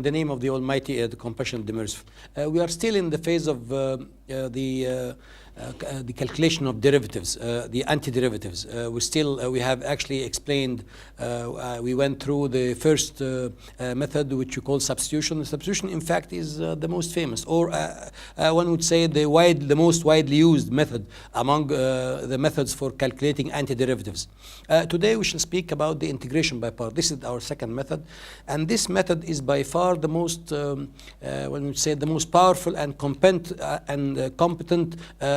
in the name of the Almighty, the compassionate, the merciful. We are still in the phase of the calculation of derivatives, the antiderivatives. We have actually explained, we went through the first method, which we call substitution. Substitution, in fact, is the most famous, or one would say the most widely used method among the methods for calculating antiderivatives. Today we shall speak about the integration by part. This is our second method, and this method is by far the most, one would say, the most powerful and competent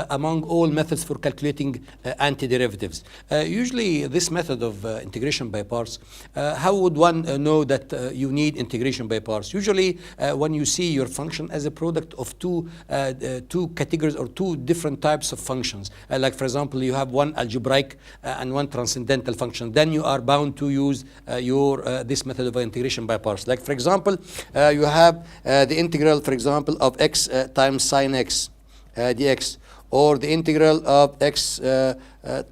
among all methods for calculating antiderivatives. Usually this method of integration by parts, how would one know that you need integration by parts? Usually when you see your function as a product of two categories or two different types of functions, like for example you have one algebraic and one transcendental function, then you are bound to use this method of integration by parts. Like for example you have the integral, for example, of x times sine x dx, or the integral of x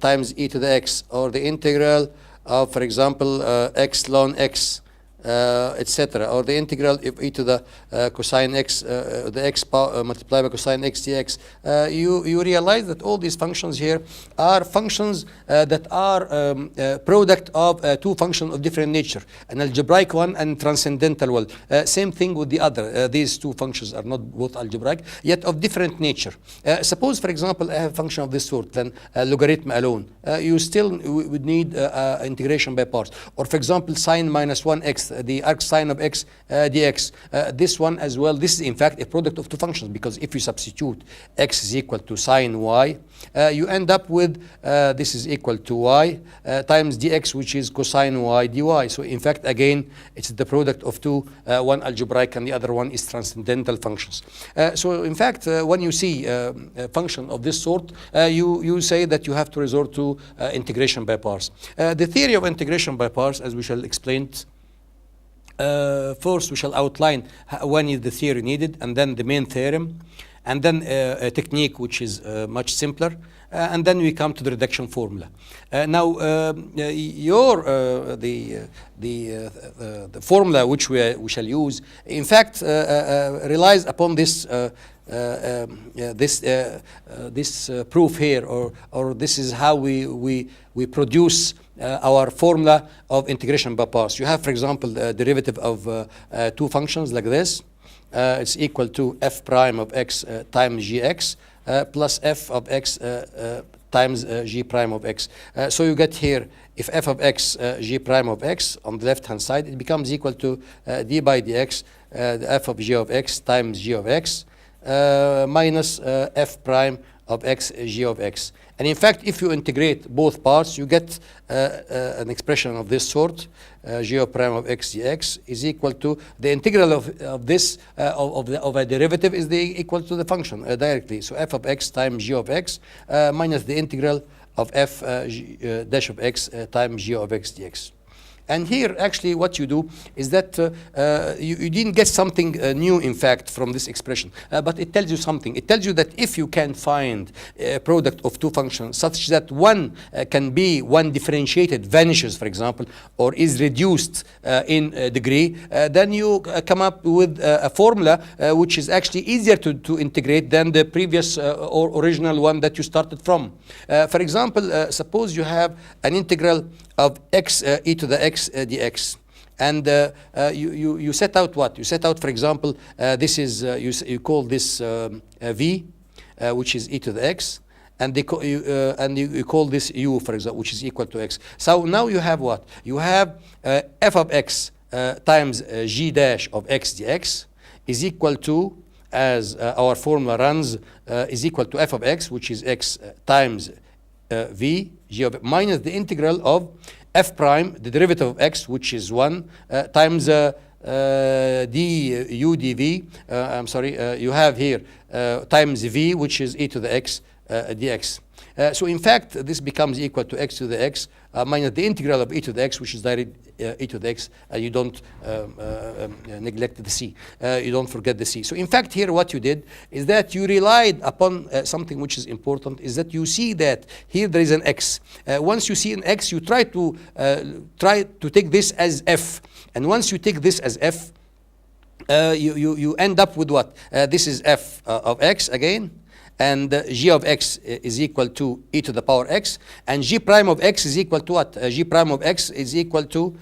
times e to the x, or the integral of, for example, x ln x, etc., or the integral of e to the cosine x, the x multiplied by cosine x dx. You realize that all these functions here are functions that are product of two functions of different nature, an algebraic one and transcendental one. Same thing with the other. These two functions are not both algebraic, yet of different nature. Suppose, for example, I have a function of this sort, then logarithm alone. You still would need integration by parts. Or, for example, sine minus 1x, the arc sine of x dx. This one as well, this is in fact a product of two functions, because if you substitute x is equal to sine y, you end up with this is equal to y times dx, which is cosine y dy. So in fact, again, it's the product of two, one algebraic and the other one is transcendental functions. So in fact, when you see a function of this sort, you say that you have to resort to integration by parts. The theory of integration by parts, as we shall explain, first we shall outline when is the theory needed, and then the main theorem, and then a technique which is much simpler, and then we come to the reduction formula. Now the formula which we shall use, in fact, relies upon this this proof here, or this is how we produce our formula of integration by parts. You have, for example, the derivative of two functions like this. It's equal to f prime of x times gx plus f of x times g prime of x. So you get here, if f of x g prime of x on the left hand side, it becomes equal to d by dx, the f of g of x times g of x minus f prime of x g of x. And in fact, if you integrate both parts, you get an expression of this sort. G of prime of x dx is equal to the integral of this of a derivative is equal to the function directly. So f of x times g of x minus the integral of f dash of x times g of x dx. And here, actually, what you do is that you didn't get something new, in fact, from this expression. But it tells you something. It tells you that if you can find a product of two functions such that one can be one differentiated, vanishes, for example, or is reduced in degree, then you come up with a formula which is actually easier to integrate than the previous or original one that you started from. For example, suppose you have an integral of x e to the x dx, and you set out what? You set out, for example, this is you call this v, which is e to the x, and you call this u, for example, which is equal to x. So now you have what? You have f of x times g dash of x dx is equal to, as our formula runs, is equal to f of x, which is x times v g of minus the integral of f prime, the derivative of x, which is 1, times du dv. I'm sorry, you have here times v, which is e to the x dx. So in fact, this becomes equal to x to the x minus the integral of e to the x, which is directly e to the x. You don't neglect the c. You don't forget the c. So in fact, here what you did is that you relied upon something which is important, is that you see that here there is an x. Once you see an x, you try to take this as f. And once you take this as f, you end up with what? This is f of x again, and g of x is equal to e to the power x, and g prime of x is equal to what? G prime of x is equal to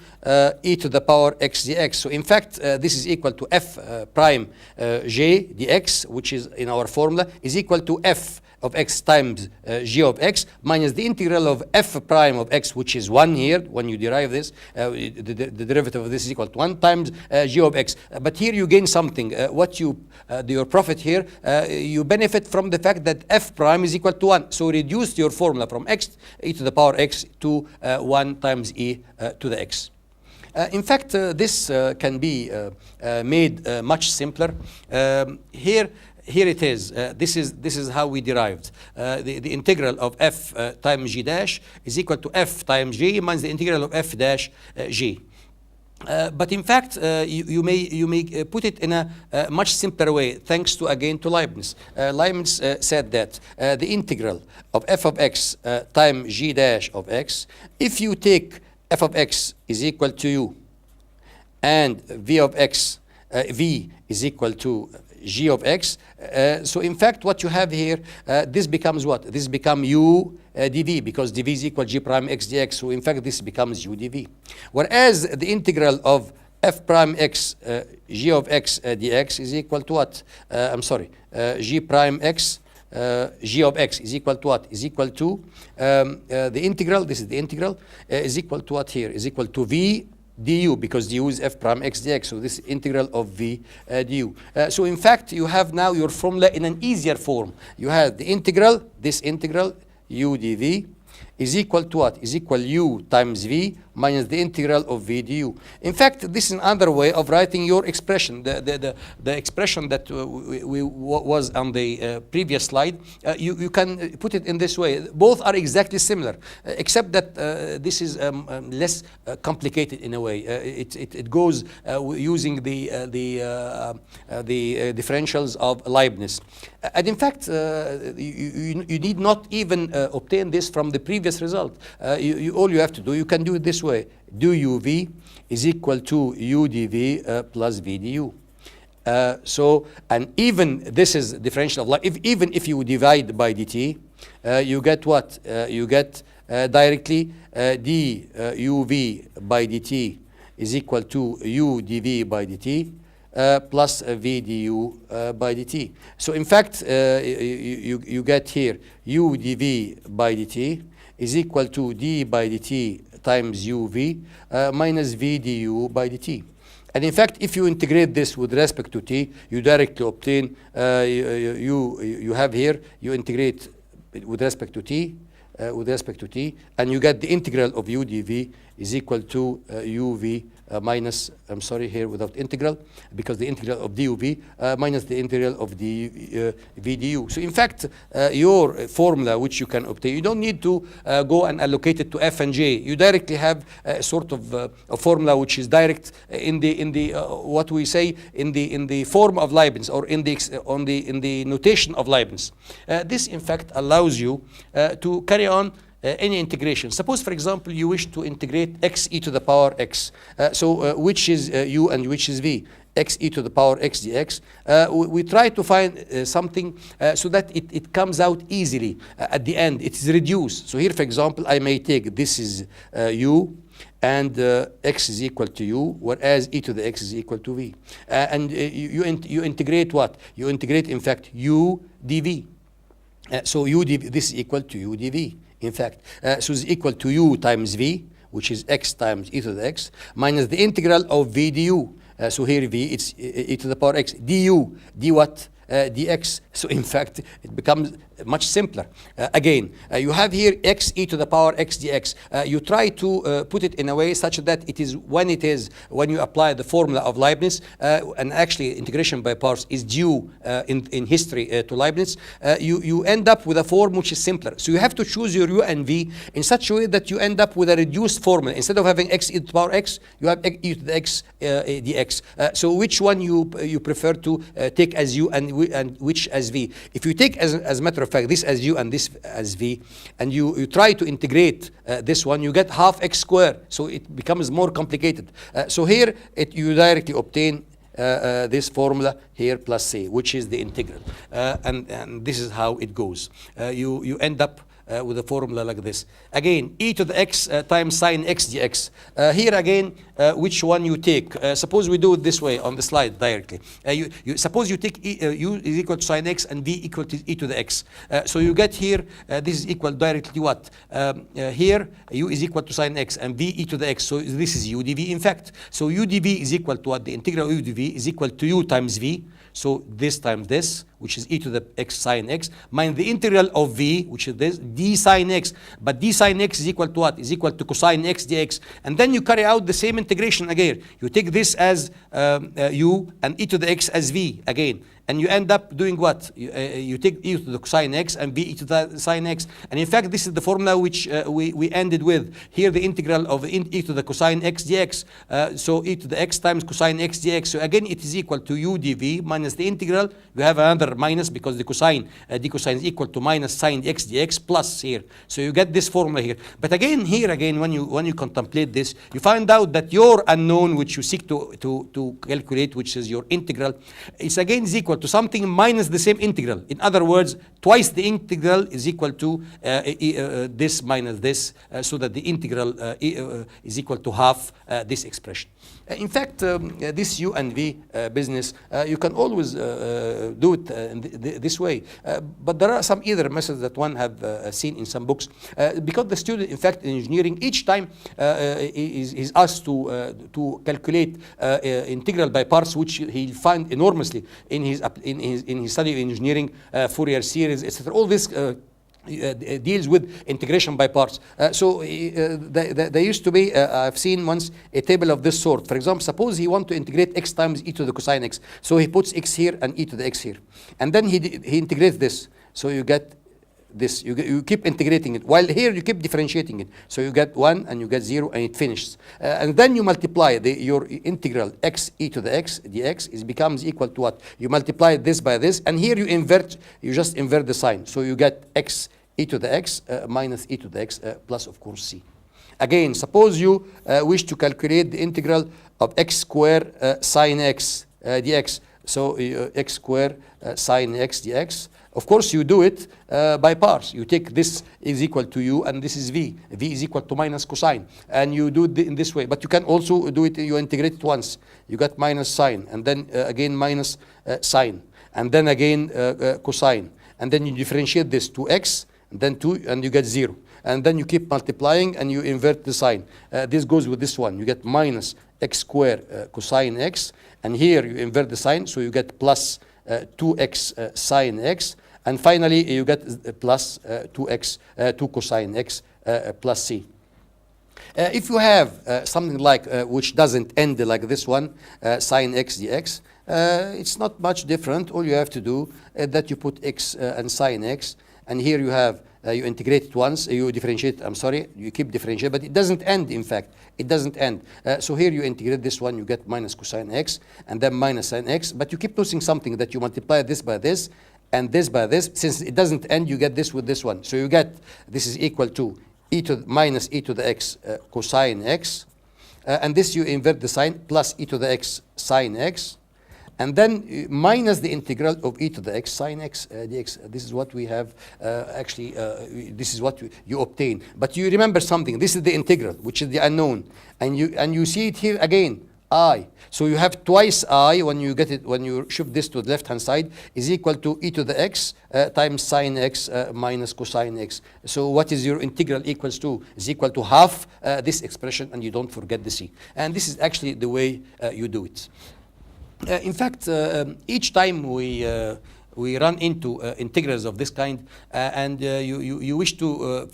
e to the power x dx. So in fact, this is equal to f prime j dx, which is in our formula, is equal to f of x times g of x minus the integral of f prime of x, which is 1 here. When you derive this, the derivative of this is equal to 1 times g of x. But here you gain something. Your profit here, you benefit from the fact that f prime is equal to 1. So reduce your formula from x e to the power x to 1 times e to the x. In fact, this can be made much simpler. Here it is. This is how we derived. The integral of f times g dash is equal to f times g minus the integral of f dash g. But in fact, you may put it in a much simpler way, thanks to again to Leibniz. Leibniz said that the integral of f of x times g dash of x, if you take f of x is equal to u, and v of x v is equal to g of x. So in fact, what you have here, this becomes what? This becomes u dv, because dv is equal g prime x dx. So in fact, this becomes u dv. Whereas the integral of f prime x g of x dx is equal to what? G prime x g of x is equal to what? Is equal to the integral, this is the integral, is equal to what here? Is equal to v du, because du is f prime x dx, so this integral of v du. So in fact, you have now your formula in an easier form. You have the integral, this integral u dv is equal to what? Is equal u times v minus the integral of v du. In fact, this is another way of writing your expression. The expression that was on the previous slide, you can put it in this way. Both are exactly similar, except that this is less complicated in a way. It goes using the differentials of Leibniz. And in fact, you need not even obtain this from the previous result. All you have to do, you can do it this way. Du uv is equal to u dv plus v du. And even this is differential of life. Even if you divide by dt, you get what? You get directly d uv by dt is equal to u dv by dt plus v du by dt. So in fact, you get here u dv by dt is equal to d by dt times uv minus v du by dt. And in fact, if you integrate this with respect to t, you directly obtain, you have here, you integrate with respect to t, and you get the integral of u dv is equal to uv minus, I'm sorry here without integral, because the integral of duv minus the integral of the v du. So in fact, your formula which you can obtain, you don't need to go and allocate it to f and j. You directly have a sort of a formula which is direct in the what we say in the form of Leibniz, or in the notation of Leibniz. This in fact allows you to carry on any integration. Suppose, for example, you wish to integrate x e to the power x. Which is u and which is v? X e to the power x dx. We try to find something so that it comes out easily at the end. It is reduced. So here, for example, I may take this is u, and x is equal to u, whereas e to the x is equal to v. And you integrate what? You integrate, in fact, u dv. So u dv, this is equal to u dv. In fact, so it's equal to u times v, which is x times e to the x, minus the integral of v du. So here v, it's e to the power x, du, d what? Dx. So in fact, it becomes much simpler. Again, you have here x e to the power x dx. You try to put it in a way such that it is when you apply the formula of Leibniz, and actually integration by parts is due in history to Leibniz, you end up with a form which is simpler. So you have to choose your u and v in such a way that you end up with a reduced formula. Instead of having x e to the power x, you have e to the x dx. So which one you prefer to take as u and which as v? If you take as a matter of fact this as u and this as v, and you try to integrate this one, you get half x squared, so it becomes more complicated. So here you directly obtain this formula here plus c, which is the integral. And this is how it goes. You end up with a formula like this. Again, e to the x times sine x dx. Here again, which one you take? Suppose we do it this way on the slide directly. Suppose you take u is equal to sine x and v equal to e to the x. So you get here, this is equal directly to what? Here, u is equal to sine x and v e to the x. So this is u dv in fact. So u dv is equal to what? The integral of u dv is equal to u times v. So this times this, which is e to the x sine x, minus the integral of v, which is this, d sine x. But d sine x is equal to what? Is equal to cosine x dx. And then you carry out the same integration again. You take this as u and e to the x as v again. And you end up doing what? You take e to the cosine x and v e to the sine x. And in fact, this is the formula which we ended with. Here, the integral of e to the cosine x dx. So e to the x times cosine x dx. So again, it is equal to u dv minus the integral. We have another minus because the cosine, d cosine is equal to minus sine x dx plus here. So you get this formula here. But again, here again, when you contemplate this, you find out that your unknown, which you seek to calculate, which is your integral, is again is equal to something minus the same integral. In other words, twice the integral is equal to this minus this, so that the integral is equal to half this expression. In fact, this u and v business, you can always do it this way. But there are some other methods that one have seen in some books. Because the student, in fact, in engineering, each time is asked to calculate integral by parts, which he'll find enormously in his study of engineering, Fourier series, etc. All this deals with integration by parts. So there used to be, I've seen once, a table of this sort. For example, suppose he wants to integrate x times e to the cosine x. So he puts x here and e to the x here. And then he integrates this. So you get this. You keep integrating it. While here you keep differentiating it. So you get 1 and you get 0 and it finishes. And then you multiply your integral x e to the x dx becomes equal to what? You multiply this by this, and here you just invert the sign. So you get x e to the x minus e to the x plus, of course, c. Again, suppose you wish to calculate the integral of x square sine x dx. So x square sine x dx. Of course, you do it by parts. You take this is equal to u, and this is v. V is equal to minus cosine. And you do it in this way. But you can also do it, you integrate it once. You got minus sine, and then again minus sine, and then again cosine. And then you differentiate this to x, and then 2, and you get 0. And then you keep multiplying, and you invert the sign. This goes with this one. You get minus x square cosine x. And here you invert the sign, so you get plus 2x sine x. And finally, you get plus 2x, 2 cosine x plus c. If you have something like, which doesn't end like this one, sine x dx, it's not much different. All you have to do is that you put x and sine x, and here you have, you integrate it once, you differentiate, you keep differentiating, but it doesn't end, in fact. It doesn't end. So here you integrate this one, you get minus cosine x, and then minus sine x, but you keep losing something that you multiply this by this, and this by this. Since it doesn't end, you get this with this one. So you get, this is equal to minus e to the x cosine x, and this you invert the sign, plus e to the x sine x, and then minus the integral of e to the x sine x dx. This is what we have, this is what you obtain. But you remember something, this is the integral, which is the unknown. And you see it here again, I. So you have twice I when you get it, when you shift this to the left-hand side, is equal to e to the x times sine x minus cosine x. So what is your integral equals to? Is equal to half this expression, and you don't forget the c. And this is actually the way you do it. In fact, each time we run into integrals of this kind, and you wish to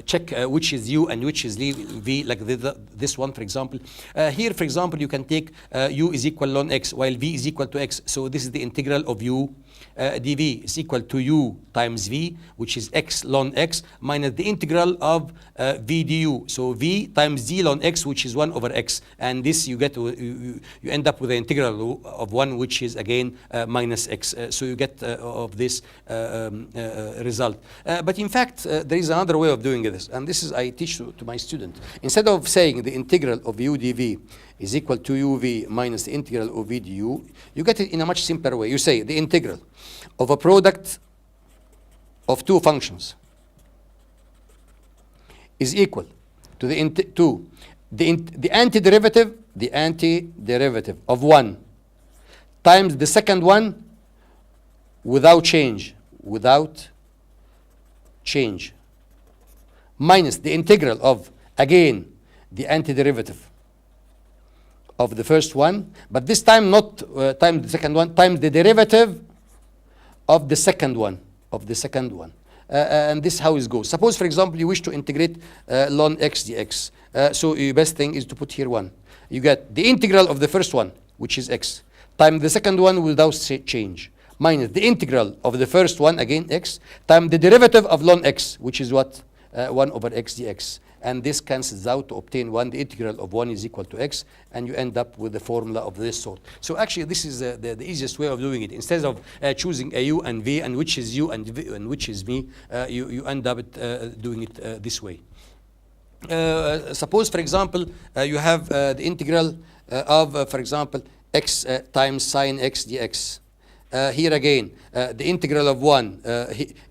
check which is u and which is v, like this one, for example. Here, for example, you can take u is equal ln x, while v is equal to x. So this is the integral of u dv is equal to u times v, which is x ln x, minus the integral of v du. So v times d ln x, which is 1 over x. And this you get, you end up with the integral of 1, which is again minus x. So you get of this result. But in fact, there is another way of doing this, and this is I teach to my student. Instead of saying the integral of u dv is equal to uv minus the integral of v du, you get it in a much simpler way. You say the integral of a product of two functions is equal to the antiderivative of one times the second one without change, minus the integral of, again, the antiderivative of the first one, but this time not times the second one, times the derivative of the second one, and this is how it goes. Suppose, for example, you wish to integrate ln x dx. So your best thing is to put here 1. You get the integral of the first one, which is x, times the second one without change, minus the integral of the first one, again x, times the derivative of ln x, which is what? 1 over x dx. And this cancels out to obtain 1. The integral of 1 is equal to x, and you end up with a formula of this sort. So actually, this is the easiest way of doing it. Instead of choosing a u and v, and which is u and which is me, you end up doing it this way. Suppose, for example, you have the integral of, for example, x times sine x dx. Here again, the integral of 1,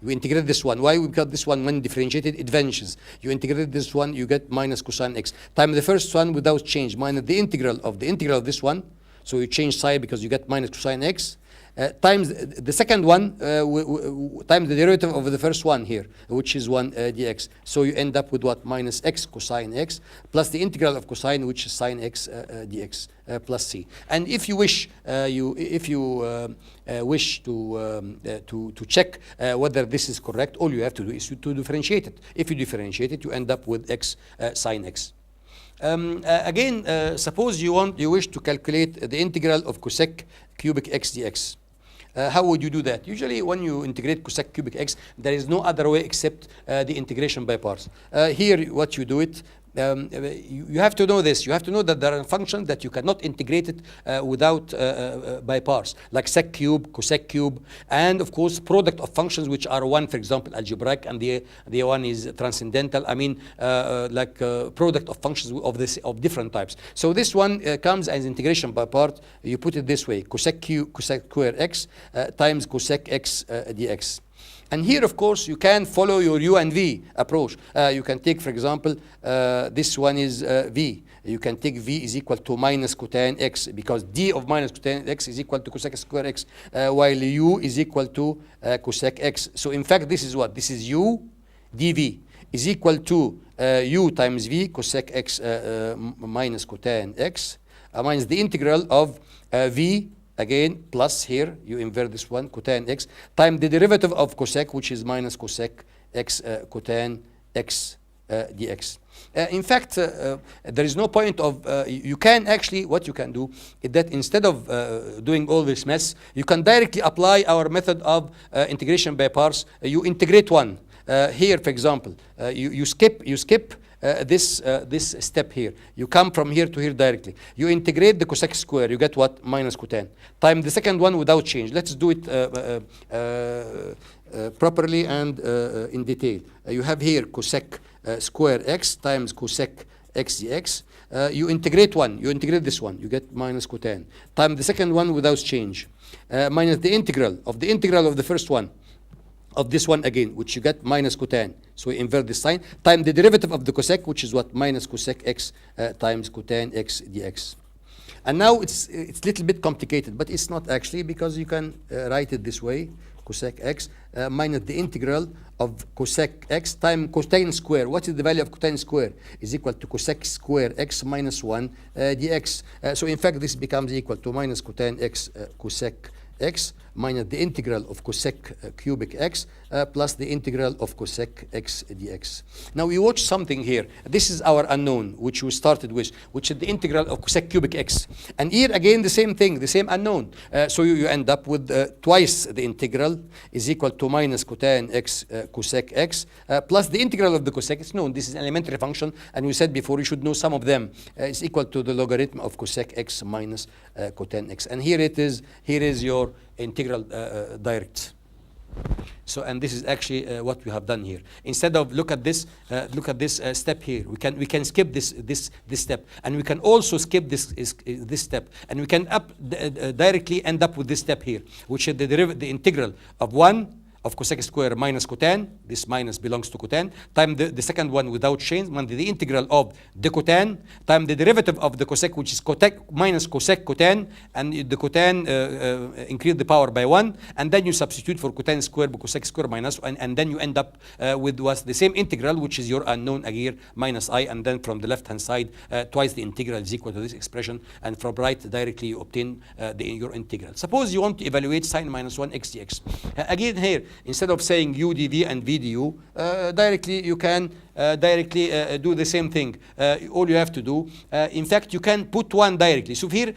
we integrate this one. Why? Because this one, when differentiated, it vanishes. You integrate this one, you get minus cosine x. Times the first one without change, minus the integral of this one. So you change sign because you get minus cosine x. Times the second one, times the derivative of the first one here, which is 1 dx. So you end up with what? Minus x cosine x, plus the integral of cosine, which is sine x dx, plus c. And if you wish, wish to check whether this is correct, all you have to do is to differentiate it. If you differentiate it, you end up with x sine x. Again, suppose you wish to calculate the integral of cosec cubic x dx. How would you do that? Usually when you integrate cosec cubic x, there is no other way except the integration by parts. Here what you do it, you have to know this. You have to know that there are functions that you cannot integrate it without by parts, like sec cube, cosec cube, and of course product of functions which are one, for example, algebraic, and the one is transcendental. I mean, like product of functions of different types. So this one comes as integration by part. You put it this way: cosec square x times cosec x dx. And here, of course, you can follow your u and v approach. You can take, for example, this one is v. You can take v is equal to minus cotangent x, because d of minus cotangent x is equal to cosec square x, while u is equal to cosec x. So in fact, this is what? This is u dv is equal to u times v cosec x minus cotangent x minus the integral of v, again, plus here, you invert this one, cotangent x, times the derivative of cosec, which is minus cosec x cotangent x dx. In fact, there is no point of, you can actually, what you can do is that instead of doing all this mess, you can directly apply our method of integration by parts. You integrate one. Here, for example, you skip this step here. You come from here to here directly. You integrate the cosec square. You get what? Minus cotangent. Times the second one without change. Let's do it properly and in detail. You have here cosec square x times cosec x dx. You integrate one. You integrate this one. You get minus cotangent. Times the second one without change. Minus the integral of the first one. Of this one again, which you get minus cotangent. So we invert this sign, times the derivative of the cosec, which is what? Minus cosec x times cotangent x dx. And now it's a little bit complicated, but it's not actually, because you can write it this way: cosec x minus the integral of cosec x times cotangent square. What is the value of cotangent square? Is equal to cosec square x minus 1 dx. So in fact, this becomes equal to minus cotangent x cosec x minus the integral of cosec cubic x plus the integral of cosec x dx. Now we watch something here. This is our unknown, which we started with, which is the integral of cosec cubic x. And here again the same thing, the same unknown. So you end up with twice the integral is equal to minus cotangent x cosec x plus the integral of the cosec. It's known. This is an elementary function, and we said before you should know some of them. It's equal to the logarithm of cosec x minus cotangent x. And here it is. Here is your integral direct. So, and this is actually what we have done here. Instead of look at this step here, we can skip this step, and we can also skip this step, and we can directly end up with this step here, which is the integral of 1 of cosec square minus cotan, this minus belongs to cotan, time the second one without change, the integral of the cotan, time the derivative of the cosec, which is cotec minus cosec cotan, and the cotan increase the power by 1, and then you substitute for cotan square by cosec square minus, and then you end up with what's the same integral, which is your unknown here, minus I, and then from the left hand side, twice the integral is equal to this expression, and from right directly you obtain your integral. Suppose you want to evaluate sine minus 1 x dx. Again here, instead of saying u dv and v du, directly you can directly do the same thing. All you have to do, in fact, you can put 1 directly. So here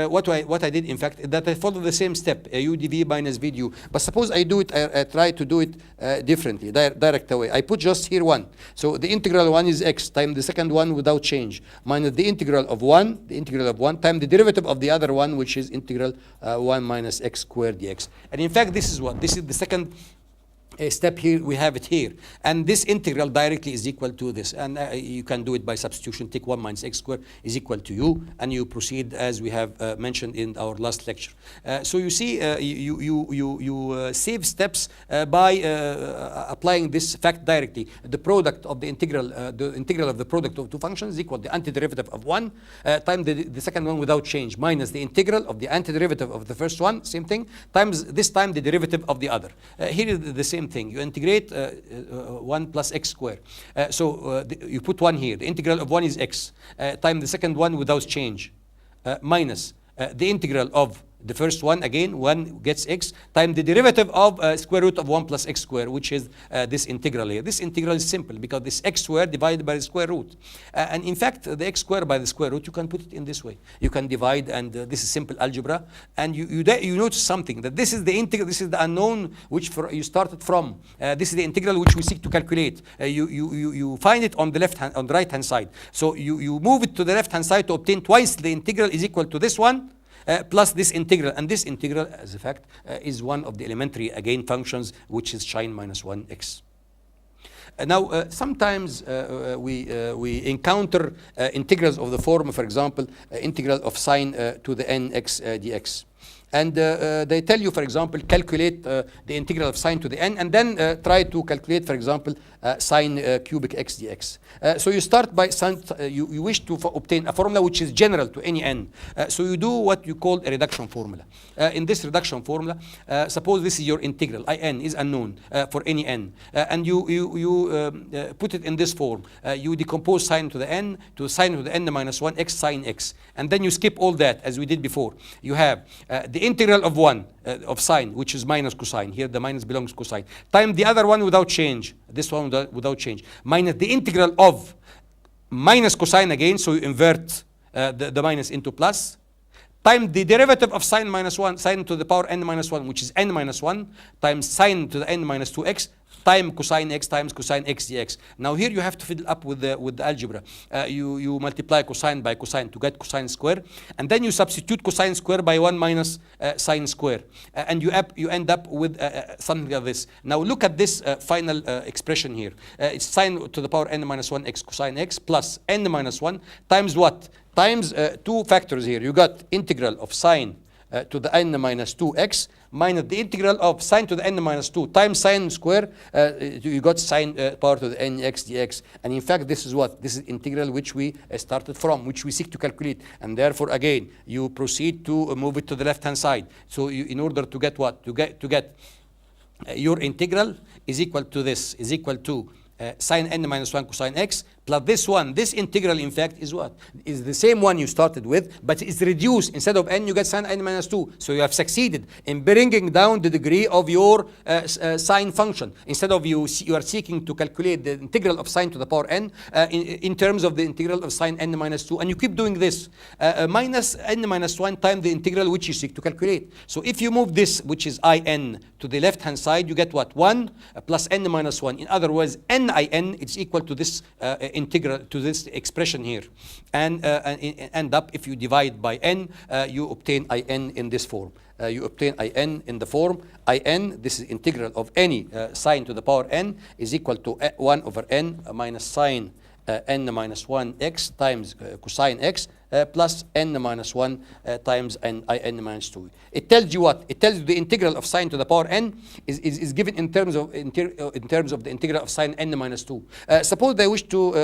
what I did, in fact, that I follow the same step, u dv minus v du. But suppose I do it, I try to do it differently, direct away. I put just here 1. So the integral 1 is x times the second one without change, minus the integral of 1, times the derivative of the other one, which is integral 1 minus x squared dx. And in fact, this is what? This is the second step here, we have it here, and this integral directly is equal to this, and you can do it by substitution. Take 1 minus x squared is equal to u, and you proceed as we have mentioned in our last lecture. So you see, you save steps by applying this fact directly. The product of the integral of the product of two functions is equal to the antiderivative of 1 times the second one without change, minus the integral of the antiderivative of the first one, same thing, times this time the derivative of the other. Here is the same thing. You integrate 1 plus x squared. You put 1 here. The integral of 1 is x times the second one without change, minus the integral of the first one, again, 1 gets x, times the derivative of square root of 1 plus x squared, which is this integral here. This integral is simple because this x squared divided by the square root. And in fact, the x squared by the square root, you can put it in this way. You can divide, and this is simple algebra. And you notice something, that this is the integral, this is the unknown which you started from. This is the integral which we seek to calculate. You find it on the on the right hand side. So you move it to the left hand side to obtain twice the integral is equal to this one, plus this integral, and this integral, as a fact, is one of the elementary, again, functions, which is sine minus 1x. Now, sometimes we encounter integrals of the form, for example, integral of sine to the nx dx. And they tell you, for example, calculate the integral of sine to the n, and then try to calculate, for example, sine cubic x dx. So you start by you wish to obtain a formula which is general to any n. So you do what you call a reduction formula. In this reduction formula, suppose this is your integral, in is unknown for any n, and you put it in this form. You decompose sine to the n to sine to the n minus 1 x sine x, and then you skip all that as we did before. You have the integral of 1 of sine, which is minus cosine. Here the minus belongs to cosine. Times the other one without change. This one without change. Minus the integral of minus cosine again, so you invert the minus into plus. Times the derivative of sine minus 1, sine to the power n minus 1, which is n minus 1, times sine to the n minus 2x, times cosine x dx. Now here you have to fiddle up with the algebra. You multiply cosine by cosine to get cosine square, and then you substitute cosine square by 1 minus sine square, and you end up with something like this. Now look at this final expression here. It's sine to the power n minus 1 x cosine x plus n minus 1 times what? Times two factors here. You got integral of sine to the n minus 2x minus the integral of sine to the n minus 2 times sine square. You got sine power to the n x dx. And in fact, this is what? This is integral which we started from, which we seek to calculate. And therefore, again, you proceed to move it to the left-hand side. So in order to get what? To get your integral is equal to this, is equal to sine n minus 1 cosine x plus this one. This integral, in fact, is what? Is the same one you started with, but it's reduced. Instead of n, you get sine n minus 2. So you have succeeded in bringing down the degree of your sine function. Instead of you are seeking to calculate the integral of sine to the power n in terms of the integral of sine n minus 2. And you keep doing this. Minus n minus 1 times the integral which you seek to calculate. So if you move this, which is in, to the left-hand side, you get what? 1 plus n minus 1. In other words, n in is equal to this integral, to this expression here. And end up, if you divide by n, you obtain in this form. You obtain in the form this is integral of any sine to the power n is equal to 1 over n minus sine n minus 1 x times cosine x plus n minus 1 times n minus 2. It tells you what? It tells you the integral of sine to the power n is given in terms of the integral of sine n minus 2. Suppose they wish to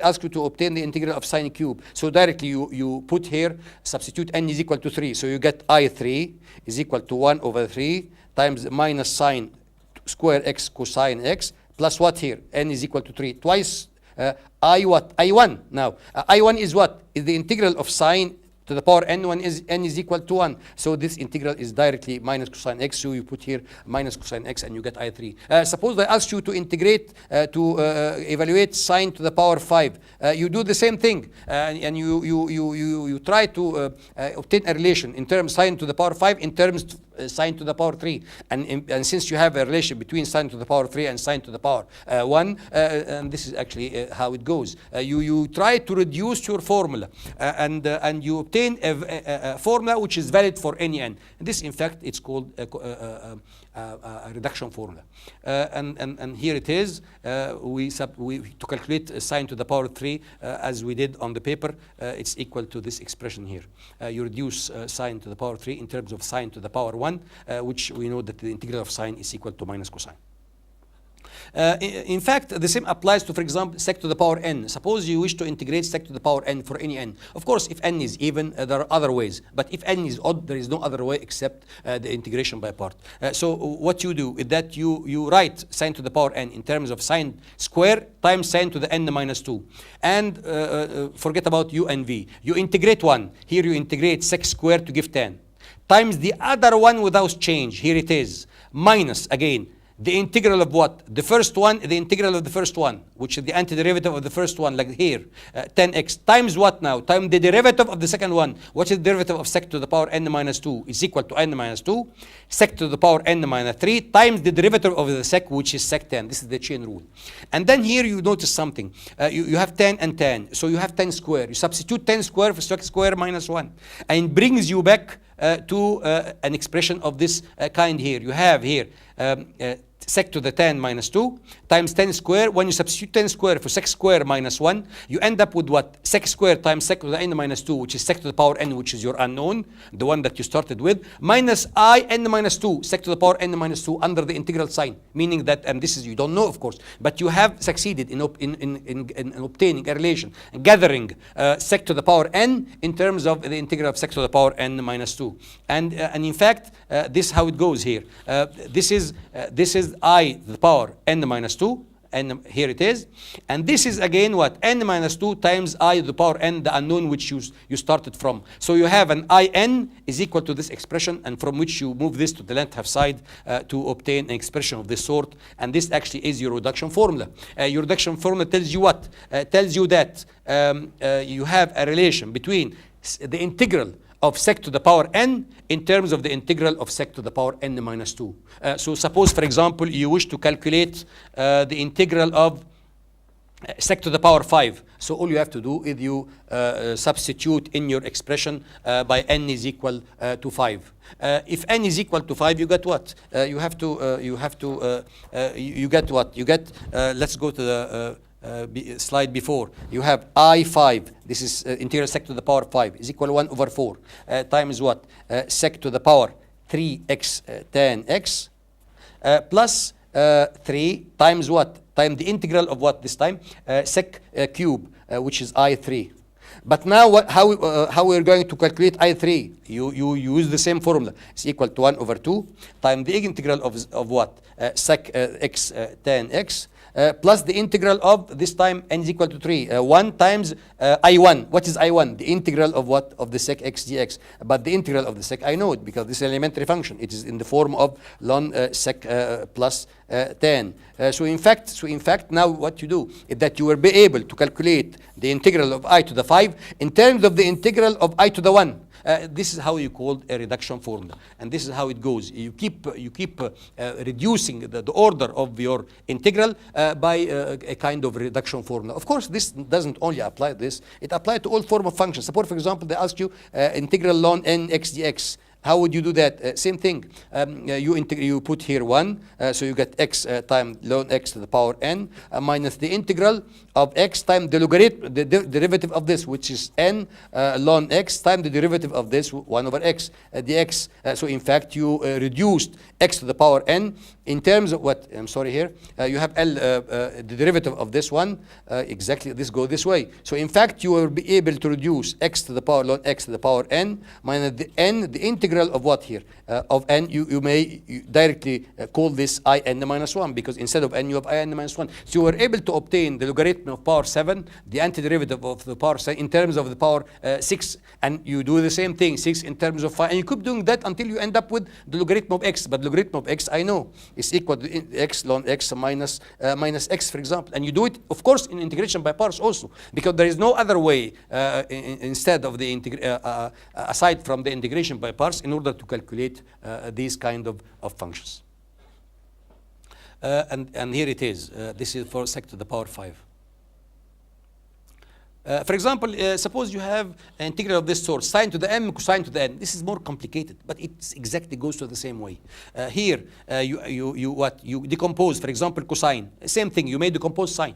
ask you to obtain the integral of sine cube. So directly you put here, substitute n is equal to 3. So you get I3 is equal to 1 over 3 times minus sine square x cosine x plus what here? N is equal to 3. Twice I1 now. I1 is what? Is the integral of sine to the power n1 is n is equal to 1. So this integral is directly minus cosine x. So you put here minus cosine x and you get I3. Suppose I ask you to integrate, to evaluate sine to the power 5. You do the same thing and you try to obtain a relation in terms sine to the power 5 in terms sine to the power 3. And since you have a relation between sine to the power 3 and sine to the power 1, and this is actually how it goes. You try to reduce your formula and you obtain a formula which is valid for any n. This, in fact, it's called a reduction formula. And here it is. To calculate sine to the power 3, as we did on the paper, it's equal to this expression here. You reduce sine to the power 3 in terms of sine to the power 1, which we know that the integral of sine is equal to minus cosine. In fact, the same applies to, for example, sec to the power n. Suppose you wish to integrate sec to the power n for any n. Of course, if n is even, there are other ways. But if n is odd, there is no other way except the integration by part. So what you do is that you write sine to the power n in terms of sine square times sine to the n minus 2. And forget about u and v. You integrate one. Here you integrate sec squared to give 10. Times the other one without change. Here it is. Minus, again, the integral of what? The first one, the integral of the first one, which is the antiderivative of the first one, like here, 10x, times what now? Times the derivative of the second one. What is the derivative of sec to the power n minus 2? Is equal to n minus 2, sec to the power n minus 3, times the derivative of the sec, which is sec 10. This is the chain rule. And then here you notice something. You have 10 and 10, so you have 10 square. You substitute 10 square for sec square minus 1, and it brings you back to an expression of this kind here. You have here sec to the 10 minus 2 times 10 square. When you substitute 10 square for sec square minus 1, you end up with what? Sec square times sec to the n minus 2, which is sec to the power n, which is your unknown, the one that you started with, minus I n minus 2, sec to the power n minus 2 under the integral sign, meaning that, and this is, you don't know, of course, but you have succeeded in obtaining a relation, gathering sec to the power n in terms of the integral of sec to the power n minus 2. And in fact, this is how it goes here. This is I to the power n minus 2, and here it is. And this is again what? N minus 2 times I to the power n, the unknown which you started from. So you have an In is equal to this expression, and from which you move this to the left-hand side to obtain an expression of this sort. And this actually is your reduction formula. Your reduction formula tells you what? Tells you that you have a relation between the integral of sec to the power n in terms of the integral of sec to the power n minus 2. So suppose, for example, you wish to calculate the integral of sec to the power 5. So all you have to do is you substitute in your expression by n is equal to 5. If n is equal to 5, you get what? You get what? You get, let's go to the slide before. You have I5, this is integral sec to the power 5, is equal to 1 over 4 times what? Sec to the power 3x tan x plus 3 times what? Times the integral of what this time? Sec cube, which is I3. But now how we're going to calculate I3? You use the same formula. It's equal to 1 over 2 times the integral of what? Sec x tan x plus the integral of, this time n is equal to 3. 1 times I1. What is I1? The integral of what? Of the sec x dx. But the integral of the sec, I know it because this is an elementary function. It is in the form of ln sec plus 10. So in fact, now what you do is that you will be able to calculate the integral of I to the 5 in terms of the integral of I to the 1. This is how you call a reduction formula, and this is how it goes. You keep reducing the order of your integral by a kind of reduction formula. Of course, this doesn't only apply this; it applies to all form of functions. Suppose, for example, they ask you integral ln n x dx. How would you do that? Same thing. You put here 1, so you get x times ln x to the power n minus the integral of x times the logarithm, the derivative of this, which is n ln x times the derivative of this 1 over x dx. So in fact, you reduced x to the power n in terms of what? I'm sorry here. You have the derivative of this one. Exactly, this go this way. So in fact, you will be able to reduce x to the power ln x to the power n minus the n, the integral of what here? Of n, you may directly call this I n minus 1, because instead of n you have I n minus 1. So you were able to obtain the logarithm of power 7, the antiderivative of the power 7 in terms of the power 6, and you do the same thing, 6 in terms of 5, and you keep doing that until you end up with the logarithm of x. But logarithm of x, I know, is equal to x ln x minus x, for example. And you do it, of course, in integration by parts also, because there is no other way instead of the aside from the integration by parts in order to calculate these kind of functions. And here it is. This is for sec to the power 5. For example, suppose you have an integral of this sort, sine to the m, cosine to the n. This is more complicated, but it exactly goes to the same way. Here, you decompose, for example, cosine. Same thing, you may decompose sine.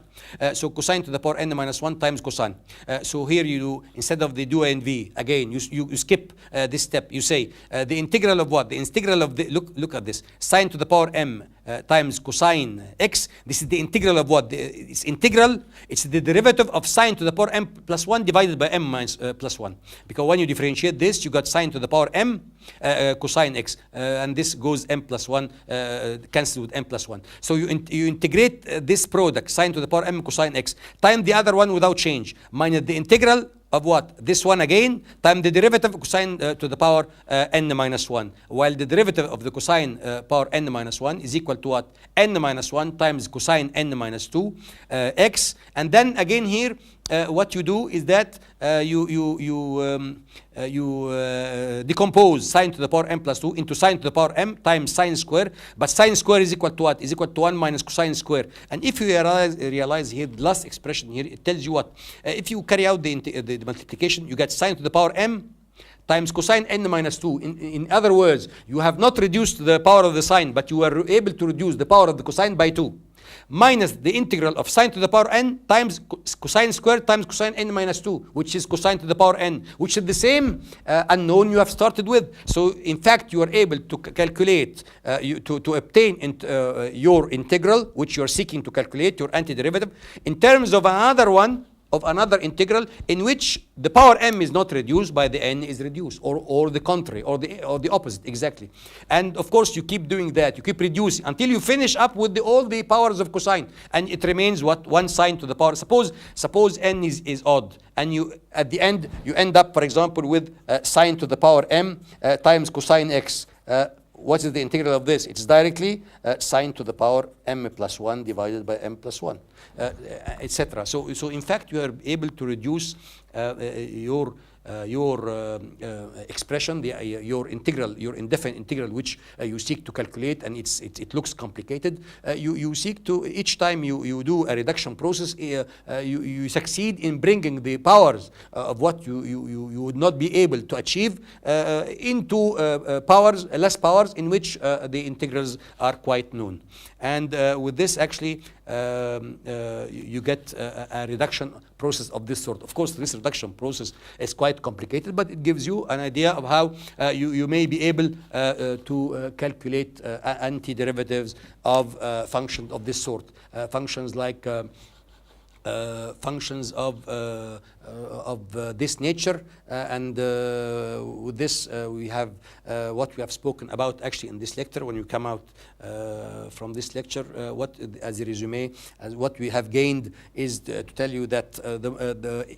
So cosine to the power n minus 1 times cosine. So here you do, instead of the do a and v, again, you skip this step. You say the integral of what? The integral of the, look at this, sine to the power m times cosine x. This is the integral of what? It's integral, it's the derivative of sine to the power m plus 1 divided by m minus plus 1. Because when you differentiate this, you got sine to the power m cosine x, and this goes m plus 1, cancel with m plus 1. So you integrate this product, sine to the power m cosine x, times the other one without change, minus the integral of what? This one again, times the derivative of cosine to the power n minus 1. While the derivative of the cosine power n minus 1 is equal to what? N minus 1 times cosine n minus 2 x. And then again here, what you do is that you decompose sine to the power m plus 2 into sine to the power m times sine square. But sine square is equal to what? Is equal to 1 minus cosine square. And if you realize here, the last expression here, it tells you what? If you carry out the multiplication, you get sine to the power m times cosine n minus 2. In other words, you have not reduced the power of the sine, but you are able to reduce the power of the cosine by 2. Minus the integral of sine to the power n times cosine squared times cosine n minus 2, which is cosine to the power n, which is the same unknown you have started with. So in fact, you are able to calculate, to obtain your integral, which you are seeking to calculate, your antiderivative, in terms of another one, of another integral in which the power m is not reduced by the n is reduced, or the contrary, or the opposite, exactly. And of course, you keep doing that. You keep reducing until you finish up with all the powers of cosine, and it remains what? 1 sine to the power. Suppose n is odd, and you at the end you end up, for example, with sine to the power m times cosine x. What is the integral of this? It's directly sine to the power m plus 1 divided by m plus 1, etc. So in fact, you are able to reduce your expression, your integral, your indefinite integral, which you seek to calculate, and it looks complicated. You seek to, each time you do a reduction process, you succeed in bringing the powers of what you would not be able to achieve into less powers in which the integrals are quite known. And with this, actually, you get a reduction process of this sort. Of course, this reduction process is quite complicated, but it gives you an idea of how you may be able to calculate antiderivatives of functions of this sort. Functions like functions of this nature, and with this we have what we have spoken about actually in this lecture. When you come out from this lecture, what as a resume, as what we have gained is to tell you that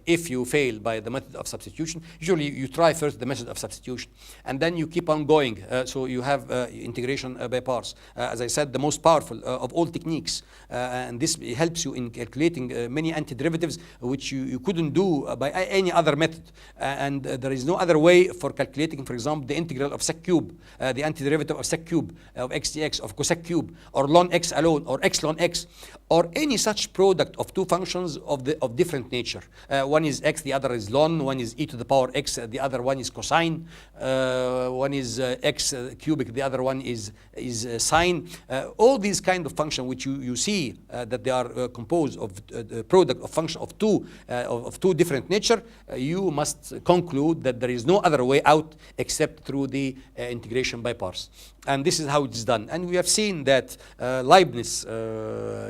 if you fail by the method of substitution, usually you try first the method of substitution, and then you keep on going. So you have integration by parts. As I said, the most powerful of all techniques, and this helps you in calculating many antiderivatives which you couldn't do by any other method. And there is no other way for calculating, for example, the integral of sec cube, the antiderivative of sec cube, of x dx, of cosec cube, or ln x alone, or x ln x, or any such product of two functions of different nature. One is x, the other is ln, one is e to the power x, the other one is cosine, one is x cubic, the other one is sine. All these kind of functions which you see that they are composed of product of function of two different nature, you must conclude that there is no other way out except through the integration by parts. And this is how it is done. And we have seen that Leibniz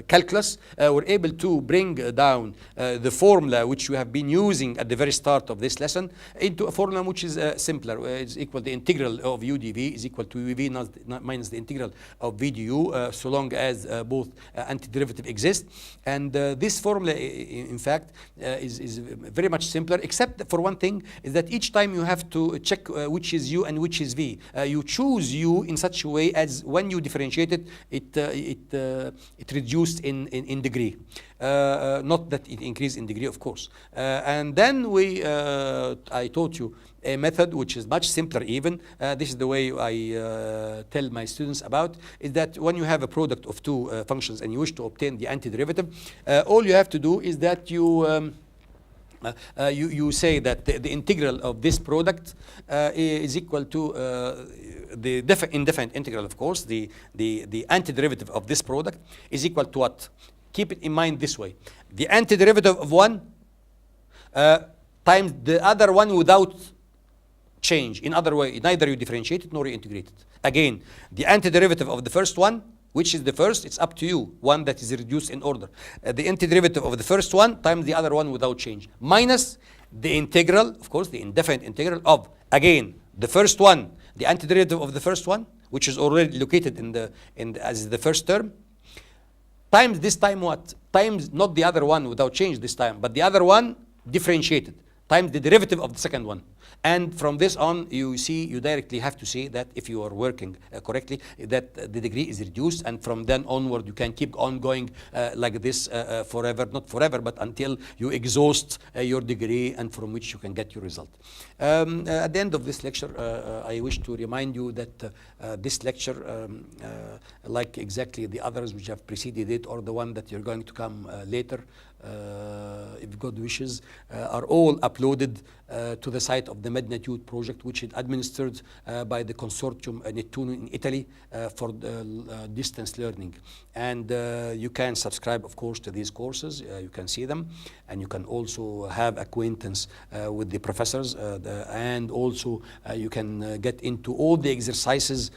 calculus were able to bring down the formula which we have been using at the very start of this lesson into a formula which is simpler. It's equal the integral of u dv is equal to uv minus the integral of v du, so long as both antiderivative exist. And this formula, in fact, is very much simpler, except for one thing, is that each time you have to check which is u and which is v. You choose u in such a way as when you differentiate it reduced in degree. Not that it increased in degree, of course. And then I taught you a method which is much simpler even. This is the way I tell my students about, is that when you have a product of two functions and you wish to obtain the antiderivative, all you have to do is that you say that the integral of this product is equal to the indefinite integral, of course. The antiderivative of this product is equal to what? Keep it in mind this way. The antiderivative of one times the other one without change. In other way, neither you differentiate it nor you integrate it. Again, the antiderivative of the first one, which is the first, it's up to you, one that is reduced in order. The antiderivative of the first one times the other one without change, minus the integral, of course, the indefinite integral of, again, the first one, the antiderivative of the first one, which is already located as the first term, times this time what? Times not the other one without change this time, but the other one differentiated, times the derivative of the second one. And from this on, you see, you directly have to say that if you are working correctly, that the degree is reduced, and from then onward, you can keep on going like this forever, not forever, but until you exhaust your degree, and from which you can get your result. At the end of this lecture, I wish to remind you that this lecture, like exactly the others which have preceded it, or the one that you're going to come later, if God wishes, are all uploaded to the site of the Magnitude project, which is administered by the consortium Nettuno in Italy for distance learning. And you can subscribe, of course, to these courses. You can see them, and you can also have acquaintance with the professors, and also you can get into all the exercises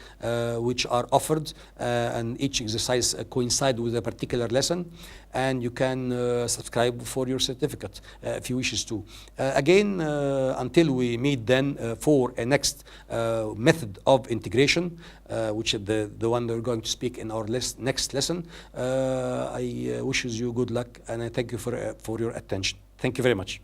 which are offered, and each exercise coincides with a particular lesson. And you can subscribe for your certificate if you wishes to. Again, until we meet then for a next method of integration, which is the one we're going to speak in our next lesson, I wishes you good luck, and I thank you for your attention. Thank you very much.